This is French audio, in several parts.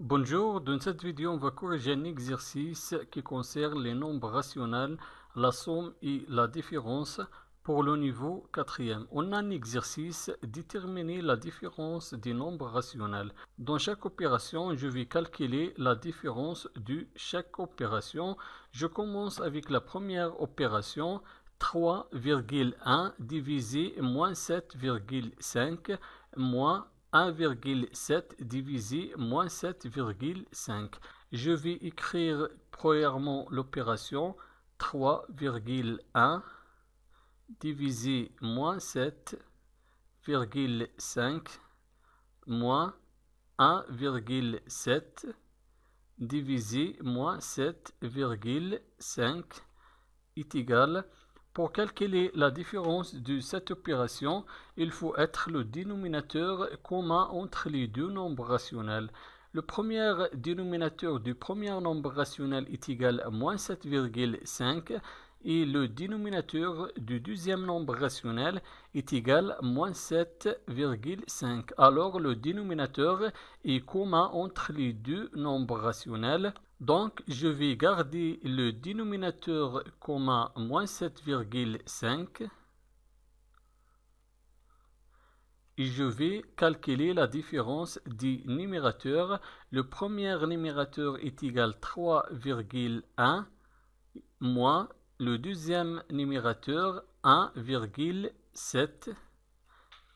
Bonjour, dans cette vidéo, on va corriger un exercice qui concerne les nombres rationnels, la somme et la différence pour le niveau 4e. On a un exercice, déterminer la différence des nombres rationnels. Dans chaque opération, je vais calculer la différence de chaque opération. Je commence avec la première opération, 3,1 divisé moins 7,5 moins 1,7 divisé moins 7,5. Je vais écrire premièrement l'opération 3,1 divisé moins 7,5 moins 1,7 divisé moins 7,5 est égal. Pour calculer la différence de cette opération, il faut être le dénominateur commun entre les deux nombres rationnels. Le premier dénominateur du premier nombre rationnel est égal à moins 7,5 et le dénominateur du deuxième nombre rationnel est égal à moins 7,5. Alors le dénominateur est commun entre les deux nombres rationnels. Donc, je vais garder le dénominateur commun moins 7,5 et je vais calculer la différence des numérateurs. Le premier numérateur est égal à 3,1 moins le deuxième numérateur 1,7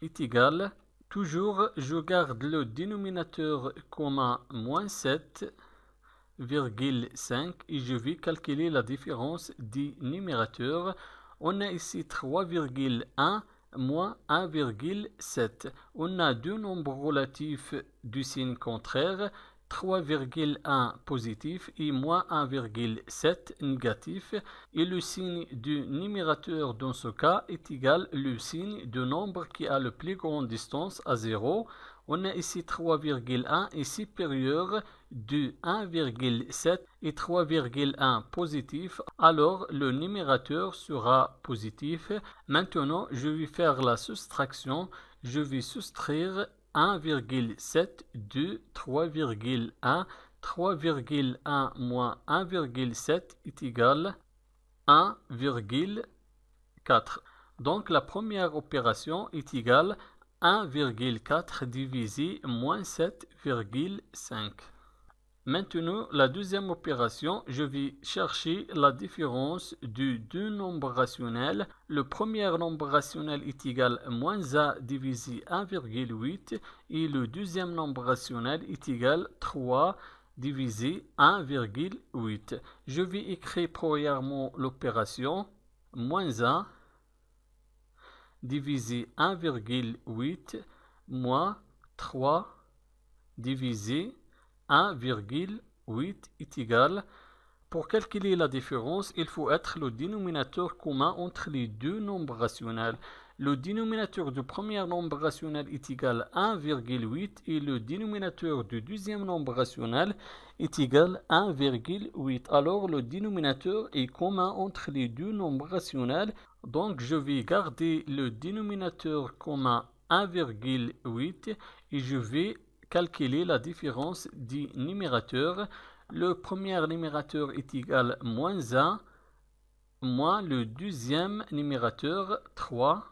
est égal. Toujours, je garde le dénominateur commun moins 7,5 et je vais calculer la différence des numérateurs. On a ici 3,1 moins 1,7. On a deux nombres relatifs du signe contraire, 3,1 positif et moins 1,7 négatif. Et le signe du numérateur dans ce cas est égal au signe du nombre qui a la plus grande distance à 0. On a ici 3,1 est supérieur de 1,7 et 3,1 positif, alors le numérateur sera positif. Maintenant, je vais faire la soustraction. Je vais soustraire 1,7 de 3,1. 3,1 moins 1,7 est égal à 1,4. Donc la première opération est égale à 1,4 divisé moins 7,5. Maintenant, la deuxième opération, je vais chercher la différence de deux nombres rationnels. Le premier nombre rationnel est égal à moins a divisé 1,8 et le deuxième nombre rationnel est égal à 3 divisé 1,8. Je vais écrire premièrement l'opération moins a divisé 1,8 moins 3 divisé 1,8 est égal. Pour calculer la différence, il faut être le dénominateur commun entre les deux nombres rationnels. Le dénominateur du premier nombre rationnel est égal à 1,8 et le dénominateur du deuxième nombre rationnel est égal à 1,8. Alors le dénominateur est commun entre les deux nombres rationnels. Donc je vais garder le dénominateur commun 1,8 et je vais calculer la différence des numérateurs. Le premier numérateur est égal à moins 1 moins le deuxième numérateur 3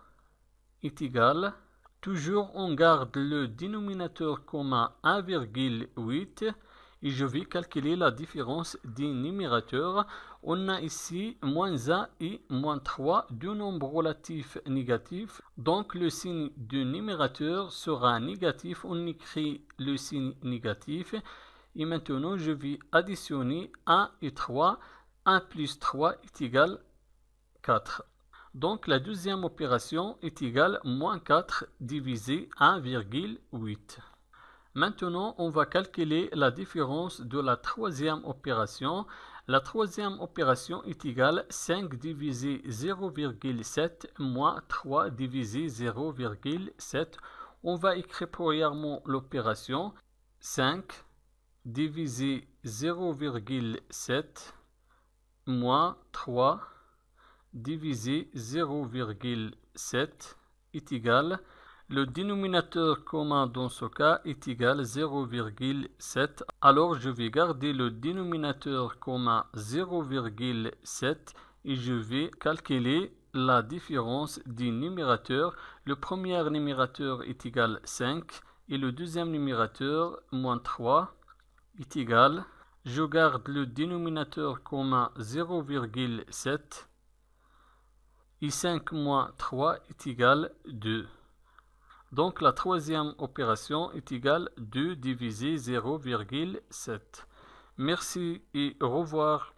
est égal. Toujours on garde le dénominateur commun 1,8 et je vais calculer la différence des numérateurs. On a ici moins 1 et moins 3, deux nombres relatifs négatifs. Donc le signe du numérateur sera négatif. On écrit le signe négatif. Et maintenant, je vais additionner 1 et 3. 1 plus 3 est égal à 4. Donc la deuxième opération est égale à moins 4 divisé 1,8. Maintenant, on va calculer la différence de la troisième opération. La troisième opération est égale à 5 divisé 0,7 moins 3 divisé 0,7. On va écrire premièrement l'opération 5 divisé 0,7 moins 3 divisé 0,7 est égal. Le dénominateur commun dans ce cas est égal à 0,7. Alors je vais garder le dénominateur commun 0,7 et je vais calculer la différence des numérateurs. Le premier numérateur est égal à 5 et le deuxième numérateur, moins 3, est égal. Je garde le dénominateur commun 0,7 et 5 moins 3 est égal à 2. Donc la troisième opération est égale à 2 divisé 0,7. Merci et au revoir.